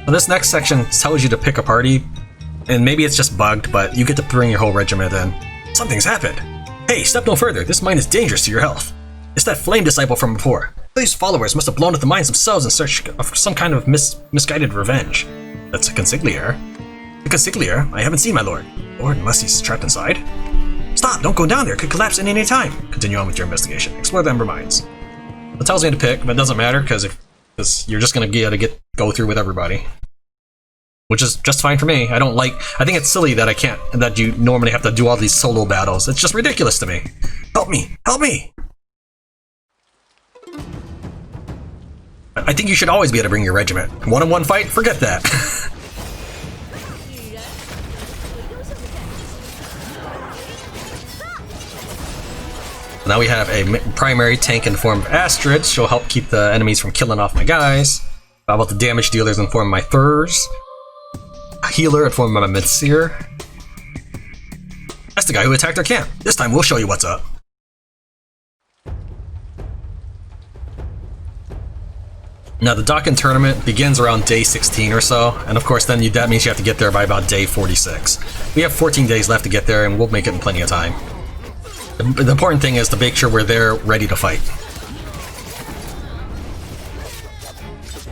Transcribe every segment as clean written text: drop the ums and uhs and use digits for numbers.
So this next section tells you to pick a party, and maybe it's just bugged, but you get to bring your whole regiment in. Something's happened. Hey, step no further. This mine is dangerous to your health. It's that flame disciple from before. These followers must have blown up the mines themselves in search of some kind of misguided revenge. That's a consigliere. A consigliere? I haven't seen my lord. Lord, unless he's trapped inside? Stop! Don't go down there. It could collapse at any time. Continue on with your investigation. Explore the Ember Mines. It tells me to pick, but it doesn't matter because you're just gonna go through with everybody, which is just fine for me. I think it's silly that you normally have to do all these solo battles. It's just ridiculous to me. Help me! Help me! I think you should always be able to bring your regiment. One-on-one fight? Forget that. Now we have a primary tank in the form of Astrid. She'll help keep the enemies from killing off my guys. How about the damage dealers in the form of my Thurs? A healer in the form of my Midseer. That's the guy who attacked our camp. This time we'll show you what's up. Now the Dokkan tournament begins around day 16 or so, and of course then that means you have to get there by about day 46. We have 14 days left to get there, and we'll make it in plenty of time. The important thing is to make sure we're there ready to fight.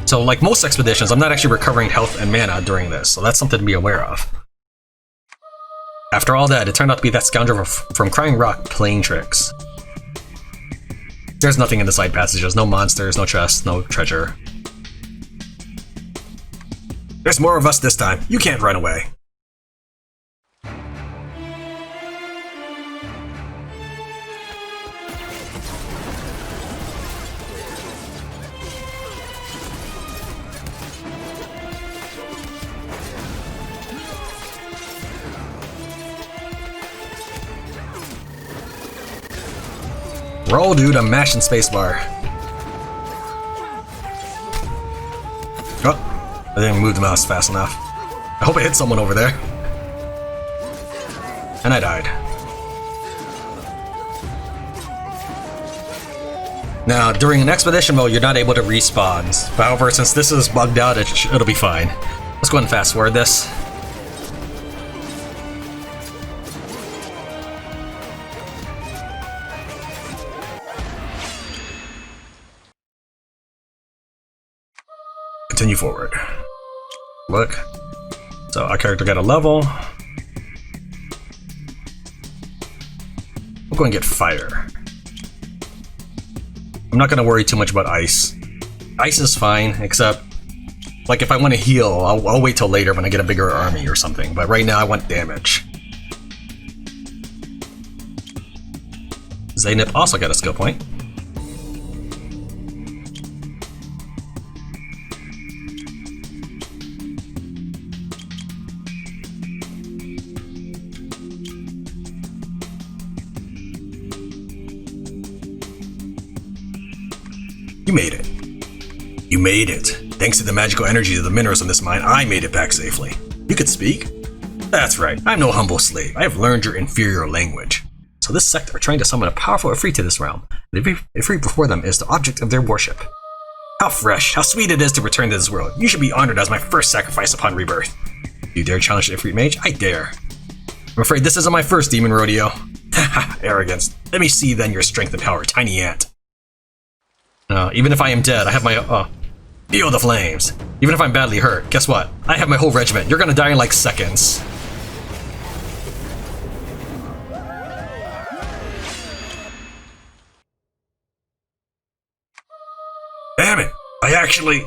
So like most expeditions, I'm not actually recovering health and mana during this, so that's something to be aware of. After all that, it turned out to be that scoundrel from Crying Rock playing tricks. There's nothing in the side passages, no monsters, no chests, no treasure. There's more of us this time. You can't run away. Roll, dude, I'm mashing spacebar. Oh, I didn't move the mouse fast enough. I hope I hit someone over there. And I died. Now, during an expedition mode, you're not able to respawn. However, since this is bugged out, it'll be fine. Let's go ahead and fast forward this. Continue forward. Look. So our character got a level. We'll go and get fire. I'm not gonna worry too much about ice. Ice is fine, except like if I want to heal, I'll wait till later when I get a bigger army or something. But right now I want damage. Zaynep also got a skill point. You made it. You made it. Thanks to the magical energy of the minerals in this mine, I made it back safely. You could speak? That's right, I'm no humble slave. I have learned your inferior language. So this sect are trying to summon a powerful Ifrit to this realm. The Ifrit before them is the object of their worship. How fresh, how sweet it is to return to this world. You should be honored as my first sacrifice upon rebirth. You dare challenge the Ifrit mage? I dare. I'm afraid this isn't my first demon rodeo. Haha, arrogance. Let me see then your strength and power, tiny ant. Even if I am dead, I have my, feel the flames. Even if I'm badly hurt, guess what? I have my whole regiment. You're gonna die in like seconds. Damn it! I actually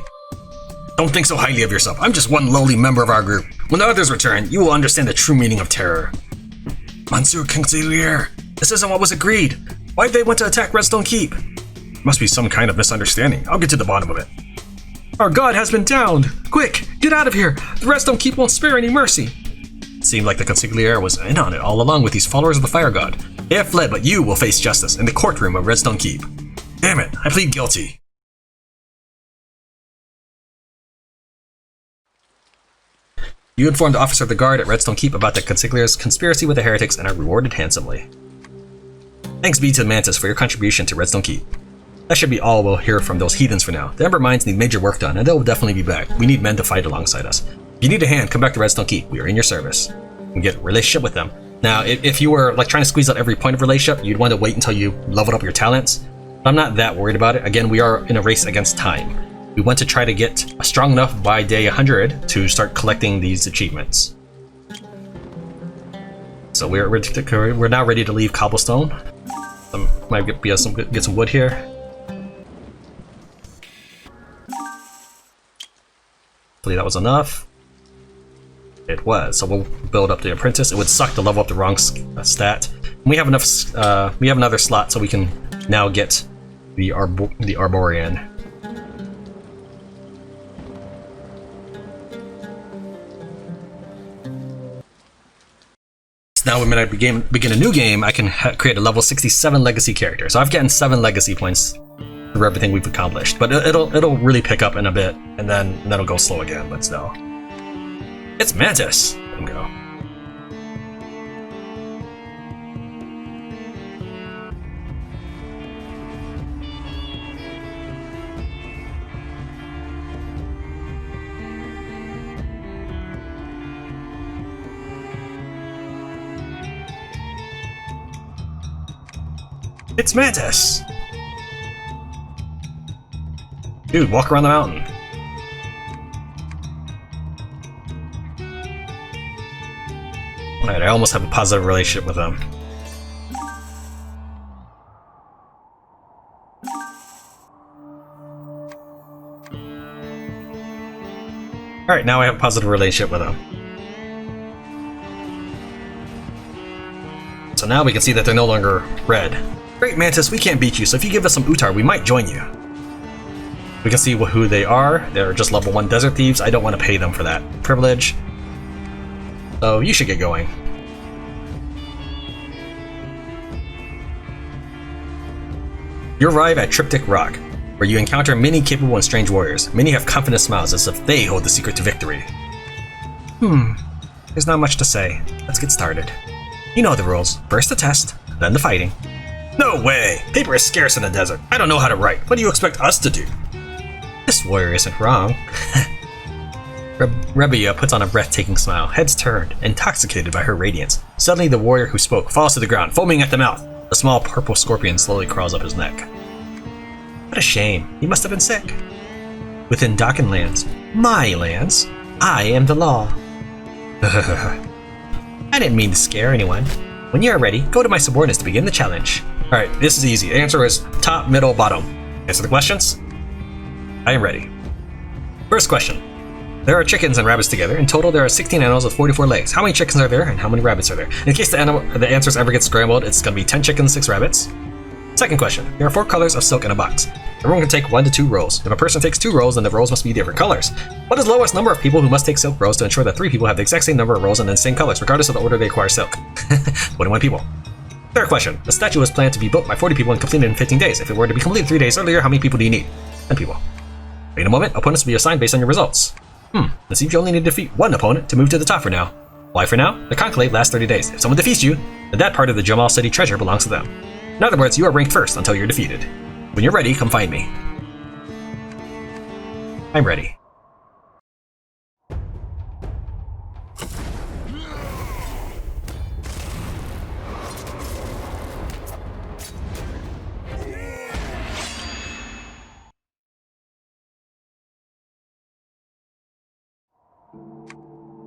don't think so highly of yourself. I'm just one lowly member of our group. When the others return, you will understand the true meaning of terror. Monsieur Consigliere, this isn't what was agreed. Why'd they want to attack Redstone Keep? Must be some kind of misunderstanding. I'll get to the bottom of it. Our god has been downed! Quick, get out of here! The Redstone Keep won't spare any mercy! It seemed like the Consigliere was in on it all along with these followers of the Fire God. They have fled, but you will face justice in the courtroom of Redstone Keep. Damn it, I plead guilty. You informed the officer of the guard at Redstone Keep about the Consigliere's conspiracy with the heretics and are rewarded handsomely. Thanks be to the Mantis for your contribution to Redstone Keep. That should be all we'll hear from those heathens for now. The Ember Mines need major work done, and they'll definitely be back. We need men to fight alongside us. If you need a hand, come back to Redstone Keep. We are in your service. And get a relationship with them. Now, if you were like trying to squeeze out every point of relationship, you'd want to wait until you leveled up your talents. But I'm not that worried about it. Again, we are in a race against time. We want to try to get strong enough by day 100 to start collecting these achievements. So we're now ready to leave Cobblestone. Might get some wood here. Hopefully that was enough. It was. So we'll build up the apprentice. It would suck to level up the wrong stat. And we have enough. We have another slot, so we can now get the Arborian. Now when I begin a new game, I can create a level 67 legacy character. So I've gotten 7 legacy points for everything we've accomplished. But it'll really pick up in a bit, and then it'll go slow again. But still, it's Mantis. Let him go. It's Mantis! Dude, walk around the mountain. Alright, I almost have a positive relationship with them. Alright, now I have a positive relationship with them. So now we can see that they're no longer red. Great Mantis, we can't beat you, so if you give us some Utar, we might join you. We can see who they are. They're just level 1 desert thieves. I don't want to pay them for that privilege. So you should get going. You arrive at Triptych Rock, where you encounter many capable and strange warriors. Many have confident smiles as if they hold the secret to victory. There's not much to say. Let's get started. You know the rules. First the test, then the fighting. No way! Paper is scarce in the desert. I don't know how to write. What do you expect us to do? This warrior isn't wrong. Rebia puts on a breathtaking smile, heads turned, intoxicated by her radiance. Suddenly the warrior who spoke falls to the ground, foaming at the mouth. A small purple scorpion slowly crawls up his neck. What a shame. He must have been sick. Within Dockin lands, my lands, I am the law. I didn't mean to scare anyone. When you are ready, go to my subordinates to begin the challenge. Alright, this is easy. The answer is top, middle, bottom. Answer the questions? I am ready. First question. There are chickens and rabbits together. In total, there are 16 animals with 44 legs. How many chickens are there and how many rabbits are there? In case the answers ever get scrambled, it's going to be 10 chickens, 6 rabbits. Second question. There are 4 colors of silk in a box. Everyone can take 1 to 2 rolls. If a person takes 2 rolls, then the rolls must be different colors. What is the lowest number of people who must take silk rolls to ensure that 3 people have the exact same number of rolls and then same colors, regardless of the order they acquire silk? 21 people. Third question. The statue was planned to be built by 40 people and completed in 15 days. If it were to be completed 3 days earlier, how many people do you need? 10 people. Wait a moment. Opponents will be assigned based on your results. It seems you only need to defeat 1 opponent to move to the top for now. Why for now? The conclave lasts 30 days. If someone defeats you, then that part of the Jamal City treasure belongs to them. In other words, you are ranked first until you're defeated. When you're ready, come find me. I'm ready.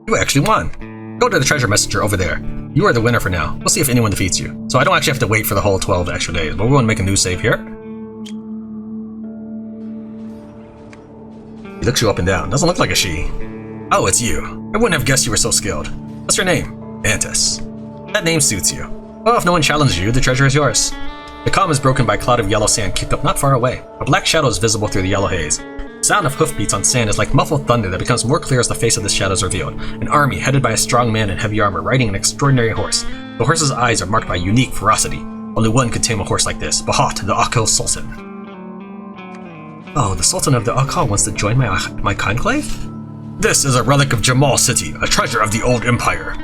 You actually won. Go to the treasure messenger over there. You are the winner for now. We'll see if anyone defeats you. So I don't actually have to wait for the whole 12 extra days, but we're going to make a new save here. He looks you up and down. Doesn't look like a she. Oh, it's you. I wouldn't have guessed you were so skilled. What's your name? Mantis. That name suits you. Well, if no one challenges you, the treasure is yours. The calm is broken by a cloud of yellow sand kicked up not far away. A black shadow is visible through the yellow haze. The sound of hoofbeats on sand is like muffled thunder that becomes more clear as the face of the shadow is revealed. An army headed by a strong man in heavy armor riding an extraordinary horse. The horse's eyes are marked by unique ferocity. Only one could tame a horse like this, Bahat, the Akil Sultan. Oh, the Sultan of the Akil wants to join my conclave? This is a relic of Jamal City, a treasure of the old empire.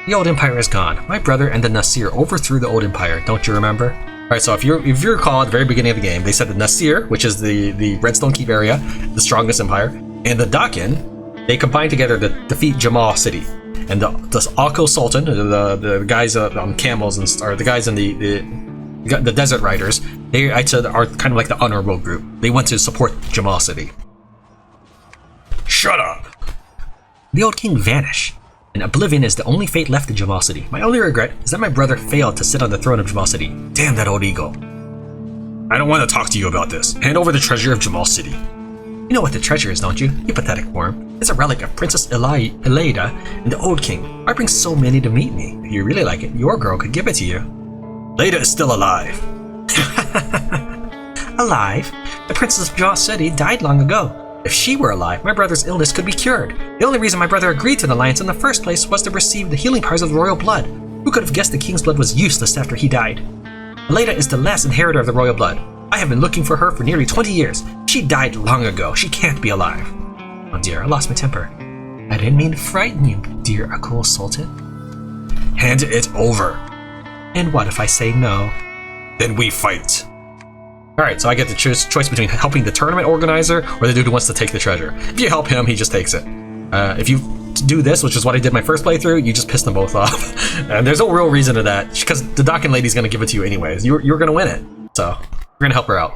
The old empire is gone. My brother and the Nasir overthrew the old empire, don't you remember? Alright, so if you recall at the very beginning of the game, they said the Nassir, which is the Redstone Keep area, the strongest empire, and the Dakin, they combined together to defeat Jamal City. And the Akko Sultan, the guys on camels, or the guys in the Desert Riders, they are kind of like the honorable group. They went to support Jamal City. Shut up! The old king vanished, and oblivion is the only fate left in Jamal City. My only regret is that my brother failed to sit on the throne of Jamal City. Damn that old ego. I don't want to talk to you about this. Hand over the treasure of Jamal City. You know what the treasure is, don't you? You pathetic worm. It's a relic of Princess Elida and the old king. I bring so many to meet me. If you really like it, your girl could give it to you. Leda is still alive. Alive? The Princess of Jamal City died long ago. If she were alive, my brother's illness could be cured. The only reason my brother agreed to the alliance in the first place was to receive the healing powers of the royal blood. Who could have guessed the king's blood was useless after he died? Elida is the last inheritor of the royal blood. I have been looking for her for nearly 20 years. She died long ago. She can't be alive. Oh dear, I lost my temper. I didn't mean to frighten you, dear Akko Sultan. Hand it over. And what if I say no? Then we fight. Alright, so I get the choice between helping the tournament organizer or the dude who wants to take the treasure. If you help him, he just takes it. If you do this, which is what I did my first playthrough, you just piss them both off. And there's no real reason to that, because the Dakin lady's going to give it to you anyways. You're going to win it. So, we're going to help her out.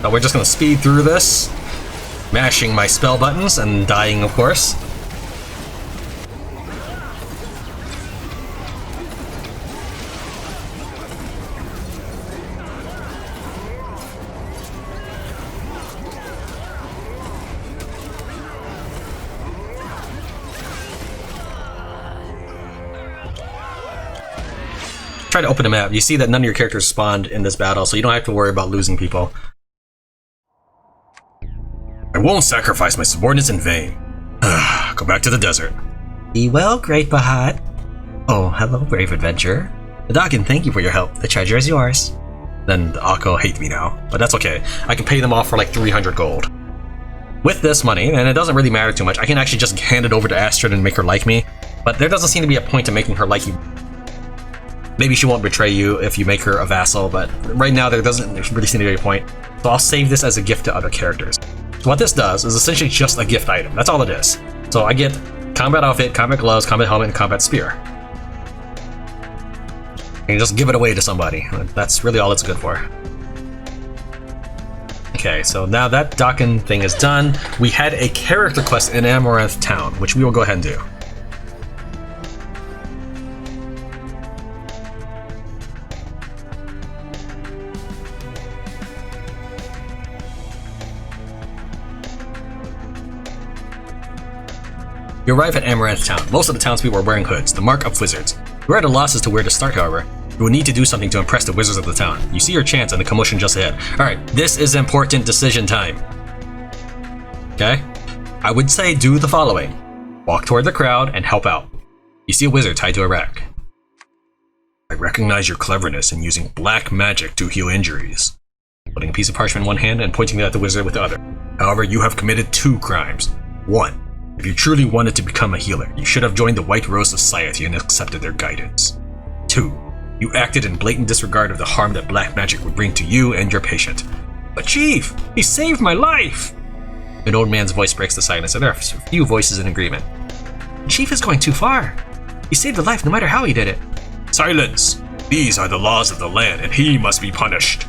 So we're just going to speed through this. Mashing my spell buttons and dying, of course. Try to open a map. You see that none of your characters spawned in this battle, so you don't have to worry about losing people. I won't sacrifice my subordinates in vain. Go back to the desert. Be well, great Bahat. Oh, hello, brave adventurer. The Dakin, thank you for your help. The treasure is yours. Then the Akko hate me now, but that's okay. I can pay them off for like 300 gold. With this money, and it doesn't really matter too much, I can actually just hand it over to Astrid and make her like me, but there doesn't seem to be a point to making her like you. Maybe she won't betray you if you make her a vassal, but right now there doesn't really seem to be a point. So I'll save this as a gift to other characters. So what this does is essentially just a gift item. That's all it is. So I get combat outfit, combat gloves, combat helmet, and combat spear. And you just give it away to somebody. That's really all it's good for. Okay, so now that Dakin thing is done, we had a character quest in Amaranth Town, which we will go ahead and do. You arrive at Amaranth Town. Most of the townspeople are wearing hoods, the mark of wizards. You are at a loss as to where to start, however. You will need to do something to impress the wizards of the town. You see your chance and the commotion just ahead. Alright, this is important decision time. Okay? I would say do the following. Walk toward the crowd and help out. You see a wizard tied to a rack. I recognize your cleverness in using black magic to heal injuries. Putting a piece of parchment in one hand and pointing it at the wizard with the other. However, you have committed 2 crimes. 1. If you truly wanted to become a healer, you should have joined the White Rose Society and accepted their guidance. 2. You acted in blatant disregard of the harm that black magic would bring to you and your patient. But Chief, he saved my life! An old man's voice breaks the silence, and there are a few voices in agreement. Chief is going too far. He saved a life no matter how he did it. Silence! These are the laws of the land, and he must be punished.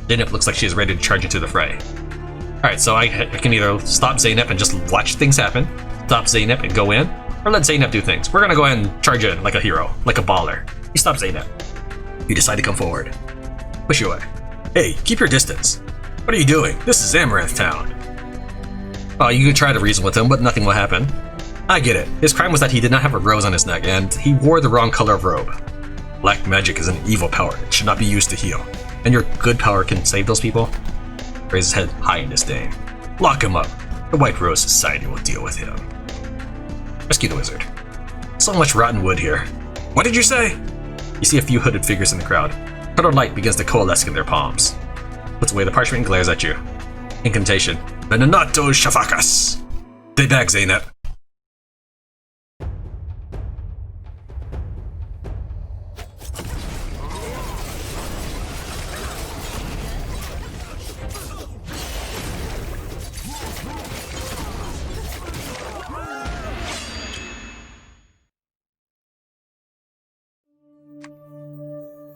Zeynep looks like she is ready to charge into the fray. Alright, so I can either stop Zeynep and just watch things happen, stop Zeynep and go in, or let Zeynep do things. We're gonna go ahead and charge in like a hero, like a baller. You stop Zeynep. You decide to come forward. Push you away. Hey, keep your distance. What are you doing? This is Amaranth Town. Oh, you can try to reason with him, but nothing will happen. I get it. His crime was that he did not have a rose on his neck, and he wore the wrong color of robe. Black magic is an evil power. It should not be used to heal. And your good power can save those people? Raise his head high in disdain. Lock him up. The White Rose Society will deal with him. Rescue the wizard. So much rotten wood here. What did you say? You see a few hooded figures in the crowd. Colored light begins to coalesce in their palms. Puts away the parchment and glares at you. Incantation. Venanato Shafakas. Stay back, Zeynep.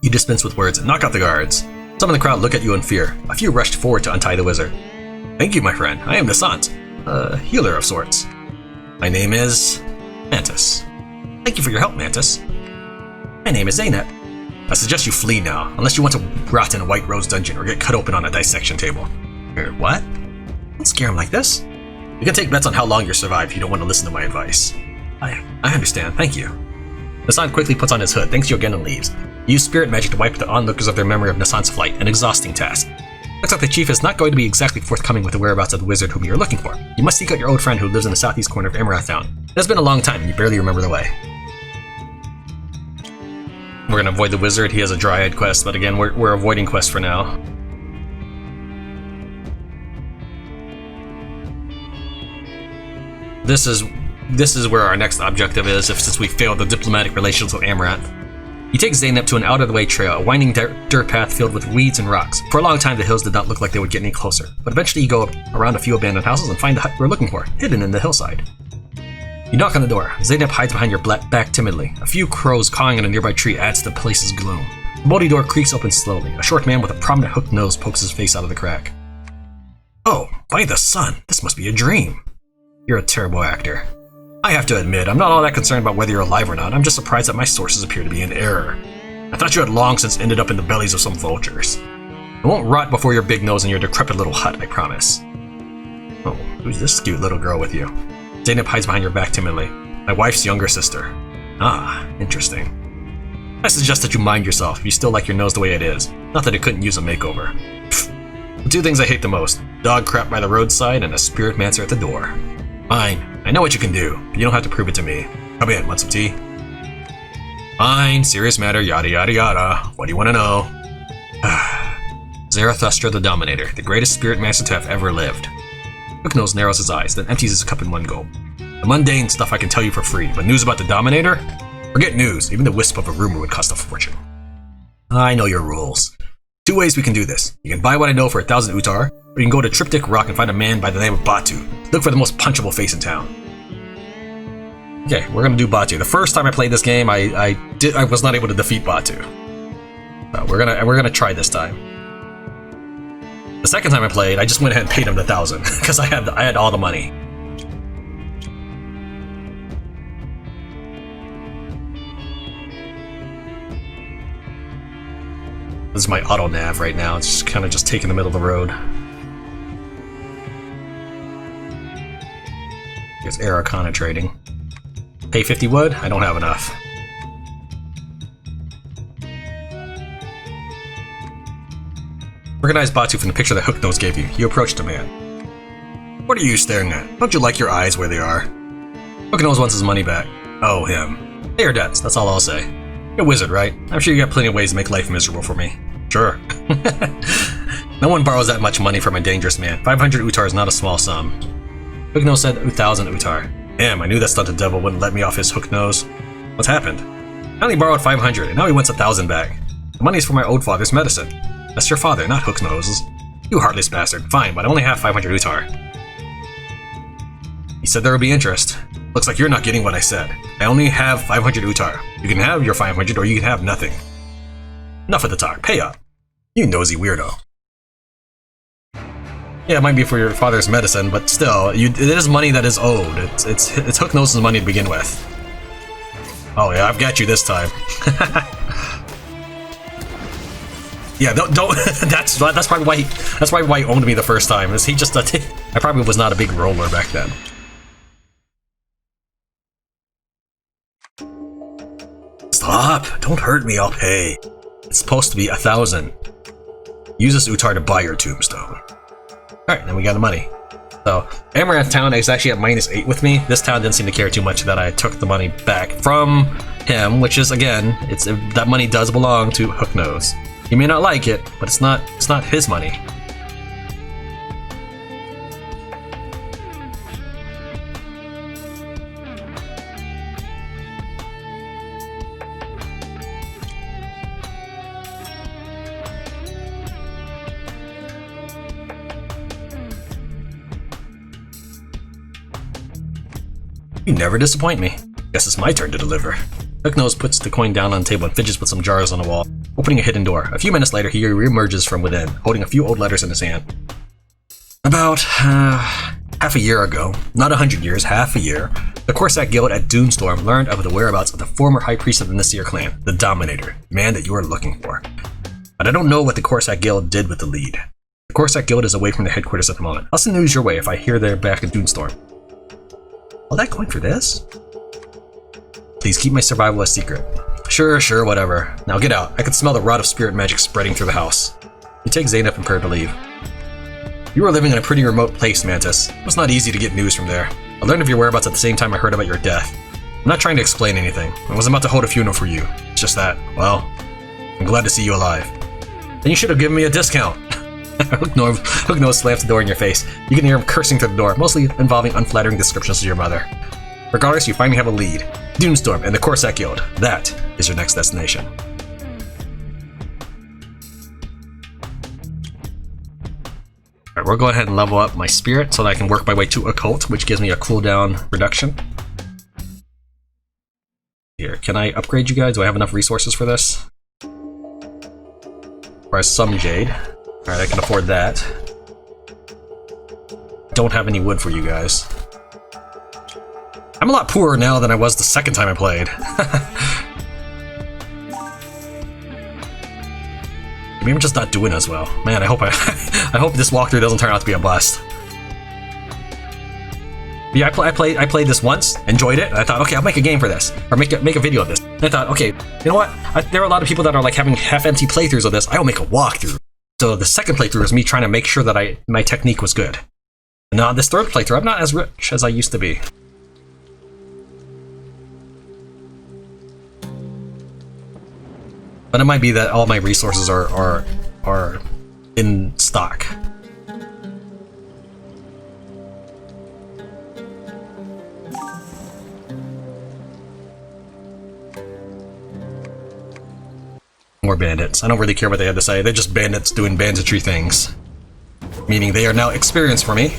You dispense with words and knock out the guards. Some in the crowd look at you in fear. A few rushed forward to untie the wizard. Thank you, my friend. I am Nassant, a healer of sorts. My name is Mantis. Thank you for your help, Mantis. My name is Zeynep. I suggest you flee now, unless you want to rot in a White Rose dungeon or get cut open on a dissection table. What? Don't scare him like this. You can take bets on how long you'll survive if you don't want to listen to my advice. I understand. Thank you. Nassant quickly puts on his hood, thanks you again, and leaves. You use spirit magic to wipe the onlookers of their memory of Nassant's flight, an exhausting task. Looks like the chief is not going to be exactly forthcoming with the whereabouts of the wizard whom you are looking for. You must seek out your old friend who lives in the southeast corner of Amarath Town. It has been a long time and you barely remember the way. We're gonna avoid the wizard. He has a dryad quest, but again, we're avoiding quests for now. This is where our next objective is, since we failed the diplomatic relations with Amarath. You take Zeynep to an out-of-the-way trail, a winding dirt path filled with weeds and rocks. For a long time, the hills did not look like they would get any closer, but eventually you go around a few abandoned houses and find the hut we're looking for, hidden in the hillside. You knock on the door. Zeynep hides behind your back timidly. A few crows cawing in a nearby tree adds to the place's gloom. The moldy door creaks open slowly. A short man with a prominent hooked nose pokes his face out of the crack. Oh, by the sun, this must be a dream. You're a terrible actor. I have to admit, I'm not all that concerned about whether you're alive or not. I'm just surprised that my sources appear to be in error. I thought you had long since ended up in the bellies of some vultures. I won't rot before your big nose in your decrepit little hut, I promise. Oh, who's this cute little girl with you? Zeynep hides behind your back timidly. My wife's younger sister. Ah, interesting. I suggest that you mind yourself if you still like your nose the way it is. Not that it couldn't use a makeover. Pfft. The two things I hate the most. Dog crap by the roadside and a Spiritmancer at the door. Fine. I know what you can do, but you don't have to prove it to me. Come in, want some tea? Fine, serious matter, yada yada yada. What do you want to know? Zarathustra the Dominator, the greatest Spiritmancer to have ever lived. Hooknose narrows his eyes, then empties his cup in one gulp. The mundane stuff I can tell you for free, but news about the Dominator? Forget news, even the wisp of a rumor would cost a fortune. I know your rules. Two ways we can do this. You can buy what I know for 1,000 Utar, or you can go to Triptych Rock and find a man by the name of Batu. Look for the most punchable face in town. Okay, we're gonna do Batu. The first time I played this game, I was not able to defeat Batu. So we're gonna try this time. The second time I played, I just went ahead and paid him the 1,000 because I had all the money. This is my auto nav right now. It's just kind of just taking the middle of the road. Here's Aracana trading. Pay 50 wood? I don't have enough. Recognize Batu from the picture that Hooknose gave you. You approached a man. What are you staring at? Don't you like your eyes where they are? Hooknose wants his money back. Oh, him. Pay your debts, that's all I'll say. You're a wizard, right? I'm sure you got plenty of ways to make life miserable for me. Sure. No one borrows that much money from a dangerous man. 500 Utar is not a small sum. Hooknose said 1,000 Utar. Damn, I knew that stunted devil wouldn't let me off his hook nose. What's happened? I only borrowed 500, and now he wants 1,000 back. The money's for my old father's medicine. That's your father, not Hooknose's. You heartless bastard. Fine, but I only have 500 Utar. He said there would be interest. Looks like you're not getting what I said. I only have 500 Utar. You can have your 500, or you can have nothing. Enough of the talk. Pay up. You nosy weirdo. Yeah, it might be for your father's medicine, but still, it is money that is owed. It's Hooknose's money to begin with. Oh yeah, I've got you this time. Yeah, don't. That's probably why he owned me the first time. Is he just I probably was not a big roller back then. Stop! Don't hurt me. I'll pay. It's supposed to be 1,000. Use this Utar to buy your tombstone. Alright, then we got the money. So, Amarath Town is actually at -8 with me. This town didn't seem to care too much that I took the money back from him, which is, again, that money does belong to Hooknose. He may not like it, but it's not his money. You never disappoint me. Guess it's my turn to deliver. Hooknose puts the coin down on the table and fidgets with some jars on the wall, opening a hidden door. A few minutes later, he reemerges from within, holding a few old letters in his hand. About half a year ago, not 100 years, half a year, the Corsac Guild at Dunestorm learned of the whereabouts of the former High Priest of the Nasir clan, the Dominator, the man that you are looking for. But I don't know what the Corsac Guild did with the lead. The Corsac Guild is away from the headquarters at the moment. I'll send news your way if I hear they're back in Dunestorm. All that coin for this? Please keep my survival a secret. Sure, whatever. Now get out. I can smell the rot of spirit magic spreading through the house. You take Zainab and prepare to leave. You are living in a pretty remote place, Mantis. It was not easy to get news from there. I learned of your whereabouts at the same time I heard about your death. I'm not trying to explain anything. I was about to hold a funeral for you. It's just that, well, I'm glad to see you alive. Then you should have given me a discount. Hooknose slams the door in your face. You can hear him cursing through the door, mostly involving unflattering descriptions of your mother. Regardless, you finally have a lead. Dunestorm and the Corsac Guild. That is your next destination. Alright, we'll go ahead and level up my spirit so that I can work my way to occult, which gives me a cooldown reduction. Here, can I upgrade you guys? Do I have enough resources for this? Or some jade. Alright, I can afford that. Don't have any wood for you guys. I'm a lot poorer now than I was the second time I played. Maybe I'm just not doing as well. Man, I hope I hope this walkthrough doesn't turn out to be a bust. Yeah, I played this once, enjoyed it, and I thought, okay, I'll make a game for this, or make a video of this. And I thought, okay, you know what? There are a lot of people that are like having half-empty playthroughs of this. I'll make a walkthrough. So the second playthrough is me trying to make sure that my technique was good. And now this third playthrough, I'm not as rich as I used to be. But it might be that all my resources are in stock. More bandits. I don't really care what they have to say. They're just bandits doing banditry things. Meaning they are now experienced for me.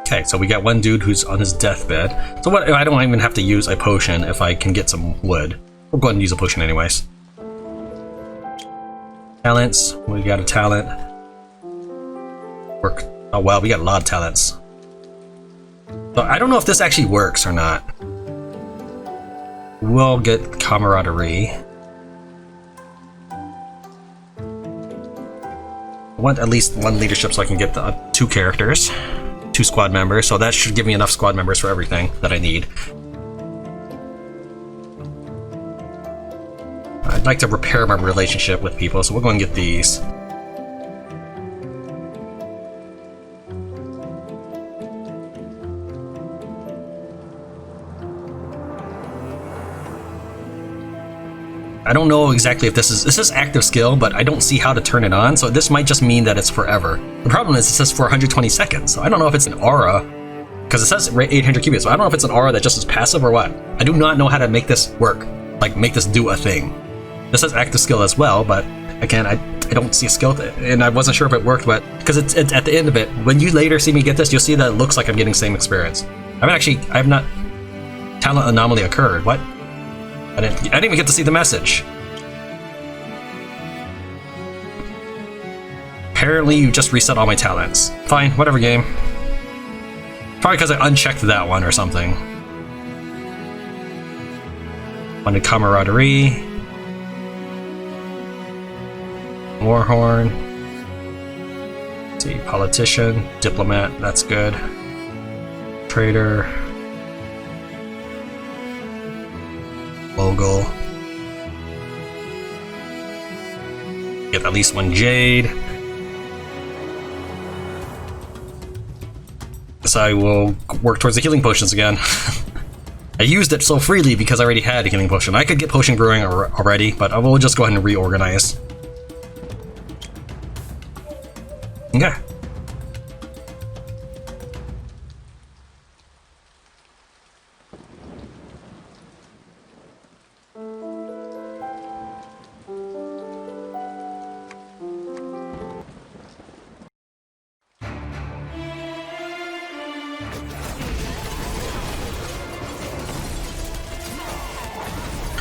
Okay, so we got one dude who's on his deathbed. So what? I don't even have to use a potion if I can get some wood. We'll go ahead and use a potion anyways. Talents. We got a talent. Work. Oh wow, we got a lot of talents. So I don't know if this actually works or not. We'll get camaraderie. I want at least one leadership so I can get the 2 characters. 2 squad members, so that should give me enough squad members for everything that I need. I'd like to repair my relationship with people, so we'll go and get these. I don't know exactly if this is active skill, but I don't see how to turn it on, so this might just mean that it's forever. The problem is it says for 120 seconds, so I don't know if it's an aura, because it says 800 cubits, so I don't know if it's an aura that just is passive or what. I do not know how to make this work, like make this do a thing. This says active skill as well, but again, I don't see a skill, and I wasn't sure if it worked, but because it's at the end of it, when you later see me get this, you'll see that it looks like I'm getting same experience. I have not, talent anomaly occurred, what? I didn't even get to see the message. Apparently you just reset all my talents. Fine, whatever game. Probably because I unchecked that one or something. Wanted camaraderie. Warhorn. Let's see, politician, diplomat, that's good. Trader. Mogul. Get at least 1 jade. Guess I will work towards the healing potions again. I used it so freely because I already had a healing potion. I could get potion brewing already, but I will just go ahead and reorganize. Okay.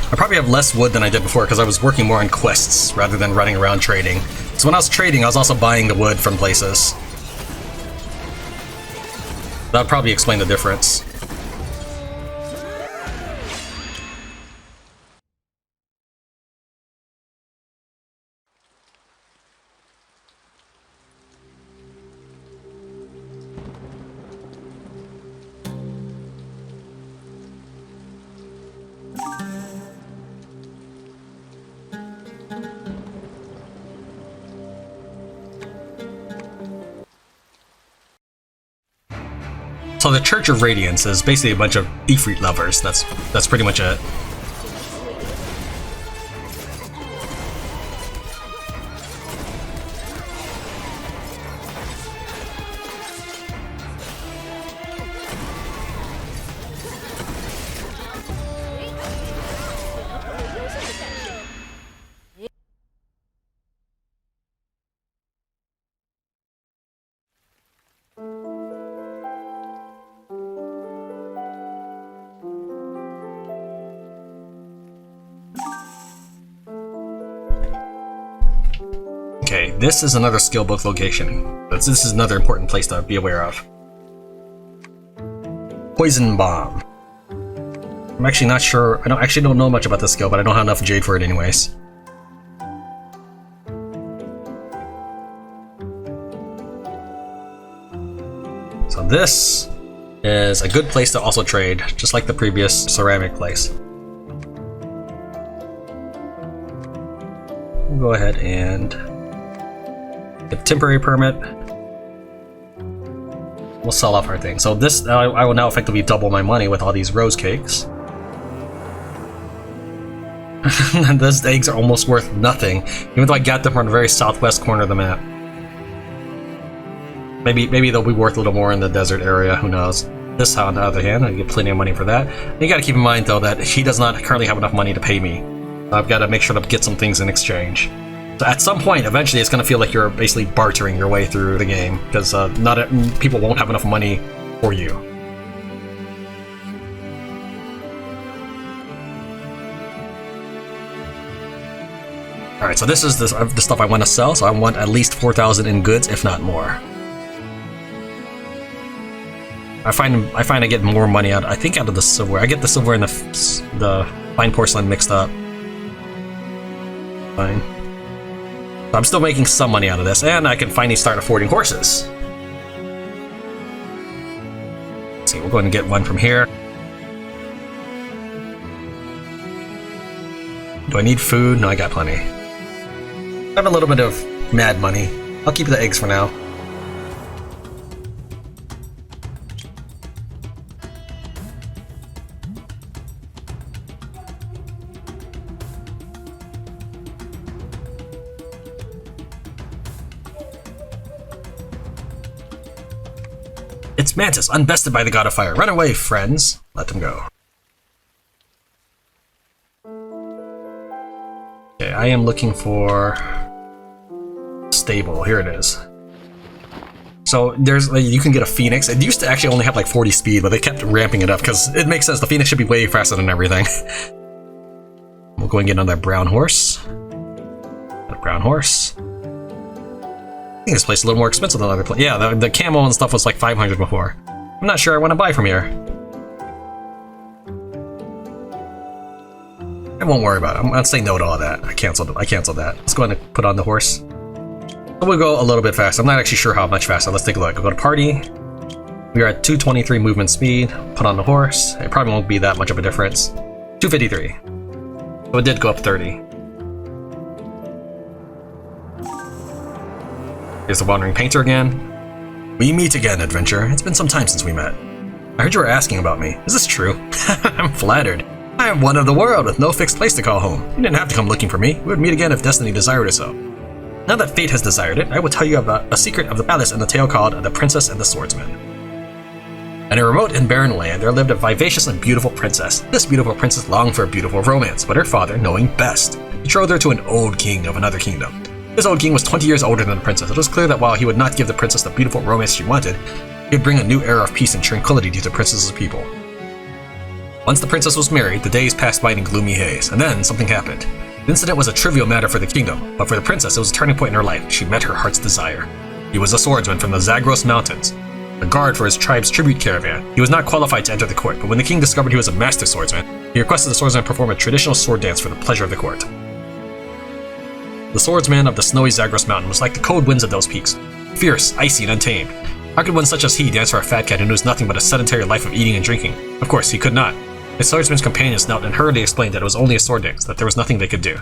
I probably have less wood than I did before because I was working more on quests rather than running around trading. So when I was trading, I was also buying the wood from places. That would probably explain the difference. So the Church of Radiance is basically a bunch of Ifrit lovers. That's pretty much it. Okay, this is another skill book location. This is another important place to be aware of. Poison Bomb. I'm actually not sure. I don't know much about this skill, but I don't have enough jade for it anyways. So this is a good place to also trade, just like the previous ceramic place. We'll go ahead and get a temporary permit. We'll sell off our thing. So this, I will now effectively double my money with all these rose cakes. And those eggs are almost worth nothing, even though I got them from the very southwest corner of the map. Maybe they'll be worth a little more in the desert area, who knows. This, on the other hand, I get plenty of money for that. And you gotta keep in mind, though, that he does not currently have enough money to pay me. I've got to make sure to get some things in exchange. So at some point, eventually, it's going to feel like you're basically bartering your way through the game, because people won't have enough money for you. Alright, so this is the stuff I want to sell, so I want at least 4,000 in goods, if not more. I find I get more money out of the silverware. I get the silverware and the fine porcelain mixed up. Fine. So I'm still making some money out of this, and I can finally start affording horses. Let's see, we'll go ahead and get one from here. Do I need food? No, I got plenty. I have a little bit of mad money. I'll keep the eggs for now. It's Mantis, unbested by the god of fire. Run away, friends. Let them go. Okay, I am looking for stable. Here it is. So there's you can get a phoenix. It used to actually only have like 40 speed, but they kept ramping it up because it makes sense. The phoenix should be way faster than everything. We'll go and get another brown horse. A brown horse. I think this place is a little more expensive than other places. Yeah, the camo and stuff was like 500 before. I'm not sure I want to buy from here. I won't worry about it. I'm gonna say no to all that. I canceled that. Let's go ahead and put on the horse. We'll go a little bit faster. I'm not actually sure how much faster. Let's take a look. We'll go to party. We are at 223 movement speed. Put on the horse. It probably won't be that much of a difference. 253. So it did go up 30. Here's the Wandering Painter again. We meet again, adventurer. It's been some time since we met. I heard you were asking about me. Is this true? I'm flattered. I am one of the world with no fixed place to call home. You didn't have to come looking for me. We would meet again if destiny desired it so. Now that fate has desired it, I will tell you about a secret of the palace and the tale called The Princess and the Swordsman. In a remote and barren land, there lived a vivacious and beautiful princess. This beautiful princess longed for a beautiful romance, but her father, knowing best, betrothed her to an old king of another kingdom. This old king was 20 years older than the princess. It was clear that while he would not give the princess the beautiful romance she wanted, he would bring a new era of peace and tranquility to the princess's people. Once the princess was married, the days passed by in gloomy haze, and then something happened. The incident was a trivial matter for the kingdom, but for the princess it was a turning point in her life. She met her heart's desire. He was a swordsman from the Zagros Mountains, a guard for his tribe's tribute caravan. He was not qualified to enter the court, but when the king discovered he was a master swordsman, he requested the swordsman perform a traditional sword dance for the pleasure of the court. The swordsman of the snowy Zagros Mountain was like the cold winds of those peaks, fierce, icy, and untamed. How could one such as he dance for a fat cat who knows nothing but a sedentary life of eating and drinking? Of course, he could not. His swordsman's companions knelt and hurriedly explained that it was only a sword dance, that there was nothing they could do.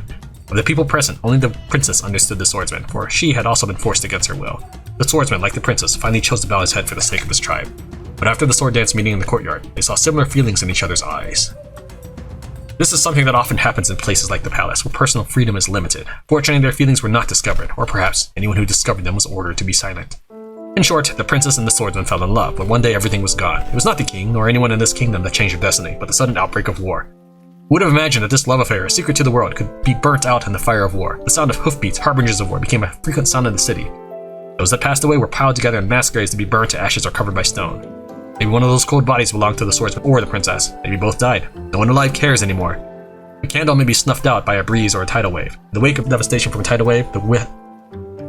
Of the people present, only the princess understood the swordsman, for she had also been forced against her will. The swordsman, like the princess, finally chose to bow his head for the sake of his tribe. But after the sword dance meeting in the courtyard, they saw similar feelings in each other's eyes. This is something that often happens in places like the palace, where personal freedom is limited. Fortunately, their feelings were not discovered, or perhaps anyone who discovered them was ordered to be silent. In short, the princess and the swordsman fell in love, but one day everything was gone. It was not the king, nor anyone in this kingdom that changed their destiny, but the sudden outbreak of war. Who would have imagined that this love affair, a secret to the world, could be burnt out in the fire of war? The sound of hoofbeats, harbingers of war, became a frequent sound in the city. Those that passed away were piled together in mass graves to be burned to ashes or covered by stone. Maybe one of those cold bodies belonged to the swordsman or the princess. Maybe both died. No one alive cares anymore. A candle may be snuffed out by a breeze or a tidal wave. In the wake of devastation from a tidal wave,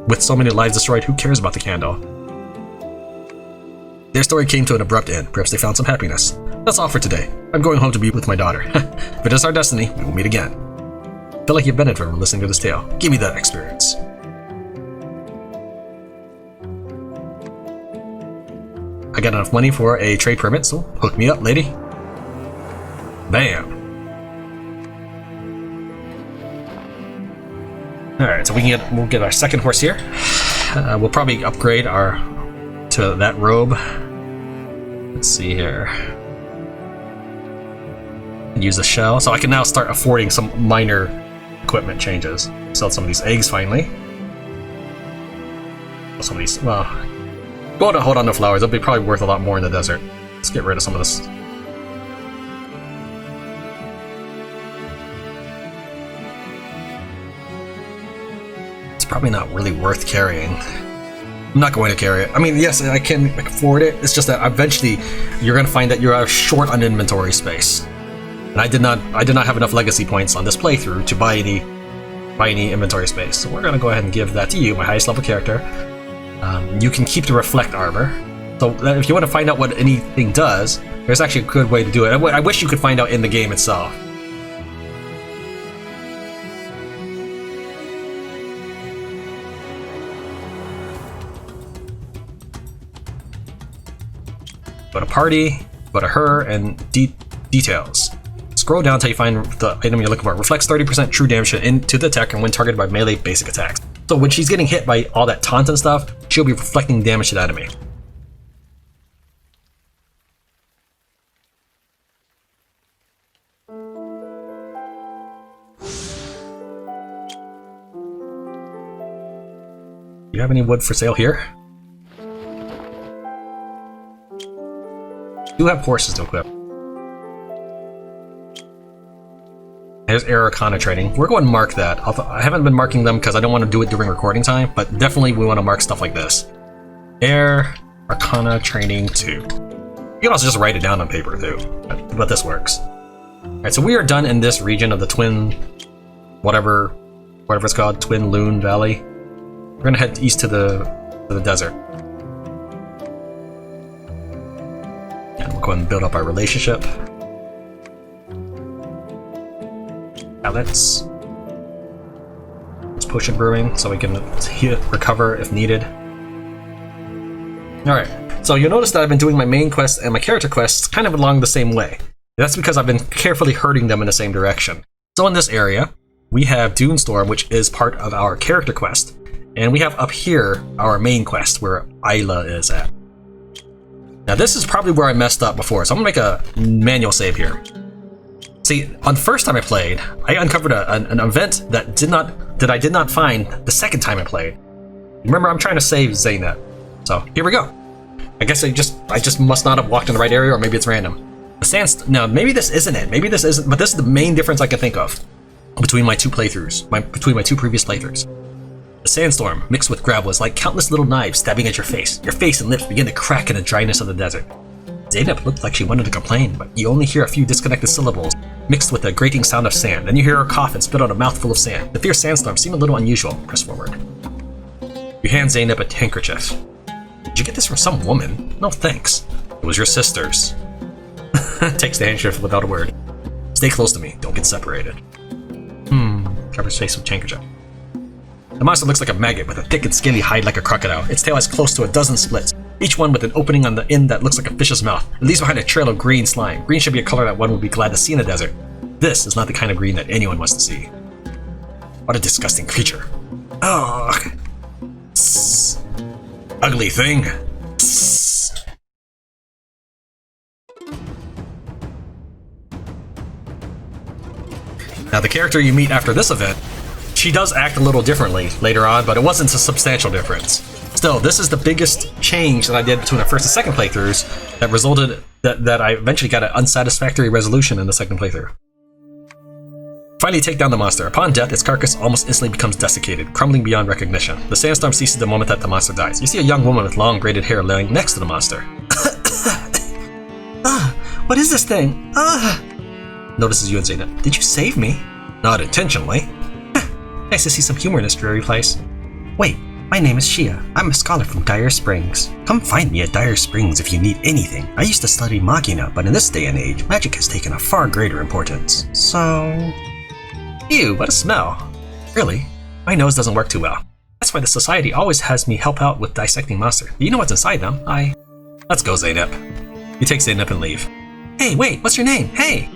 with so many lives destroyed, who cares about the candle? Their story came to an abrupt end. Perhaps they found some happiness. That's all for today. I'm going home to be with my daughter. If it is our destiny, we will meet again. I feel like you've benefited from listening to this tale. Give me that experience. I got enough money for a trade permit, so hook me up, lady. Bam. Alright, so we'll get our second horse here. We'll probably upgrade to that robe. Let's see here. Use a shell, so I can now start affording some minor equipment changes. Sell some of these eggs finally. Some of these, well, go ahead and hold on to flowers. They'll be probably worth a lot more in the desert. Let's get rid of some of this. It's probably not really worth carrying. I'm not going to carry it. I mean, yes, I can afford it. It's just that eventually you're going to find that you're short on inventory space. And I did not have enough legacy points on this playthrough to buy any inventory space. So we're going to go ahead and give that to you, my highest level character. You can keep the reflect armor. So if you want to find out what anything does, there's actually a good way to do it. I wish you could find out in the game itself. Go to party, go to her, and details. Scroll down until you find the item you're looking for. Reflects 30% true damage into the attacker when targeted by melee basic attacks. So when she's getting hit by all that taunt and stuff, she'll be reflecting damage to the enemy. Do you have any wood for sale here? Do have horses to equip. There's Air Arcana training. We're going to mark that. I haven't been marking them because I don't want to do it during recording time, but definitely we want to mark stuff like this. Air Arcana training 2. You can also just write it down on paper too, but this works. Alright, so we are done in this region of the Twin, whatever it's called, Twin Loon Valley. We're going to head east to the desert. And we'll go ahead and build up our relationship. Pallets. It's potion brewing, so we can recover if needed. Alright, so you'll notice that I've been doing my main quest and my character quests kind of along the same way. That's because I've been carefully herding them in the same direction. So in this area, we have Dune Storm, which is part of our character quest. And we have up here our main quest, where Isla is at. Now this is probably where I messed up before, so I'm gonna make a manual save here. See, on the first time I played, I uncovered an event that I did not find the second time I played. Remember, I'm trying to save Zeynep. So here we go. I guess I just must not have walked in the right area, or maybe it's random. The no, maybe this isn't it. Maybe this isn't, but this is the main difference I can think of between my two playthroughs, between my two previous playthroughs. The sandstorm, mixed with gravel, is like countless little knives stabbing at your face. Your face and lips begin to crack in the dryness of the desert. Zeynep looked like she wanted to complain, but you only hear a few disconnected syllables mixed with a grating sound of sand. Then you hear her cough and spit out a mouthful of sand. The fierce sandstorm seemed a little unusual. Press forward. You hand Zeynep a handkerchief. Did you get this from some woman? No thanks. It was your sister's. Takes the handkerchief without a word. Stay close to me. Don't get separated. Cover his face with handkerchief. The monster looks like a maggot with a thick and skinny hide like a crocodile. Its tail has close to a dozen splits, each one with an opening on the end that looks like a fish's mouth. It leaves behind a trail of green slime. Green should be a color that one would be glad to see in the desert. This is not the kind of green that anyone wants to see. What a disgusting creature. Ugh. Ugly thing. Now the character you meet after this event, she does act a little differently later on, but it wasn't a substantial difference. Still, this is the biggest change that I did between the first and second playthroughs that resulted that I eventually got an unsatisfactory resolution in the second playthrough. Finally take down the monster. Upon death, its carcass almost instantly becomes desiccated, crumbling beyond recognition. The sandstorm ceases the moment that the monster dies. You see a young woman with long braided hair laying next to the monster. What is this thing? Notices you and Zeynep. Did you save me? Not intentionally. Nice to see some humor in this dreary place. Wait, my name is Shia. I'm a scholar from Dire Springs. Come find me at Dire Springs if you need anything. I used to study Machina, but in this day and age, magic has taken a far greater importance. So... Ew, what a smell. Really? My nose doesn't work too well. That's why the society always has me help out with dissecting monster. Do you know what's inside them? Let's go, Zeynep. You take Zeynep and leave. Hey, wait, what's your name? Hey!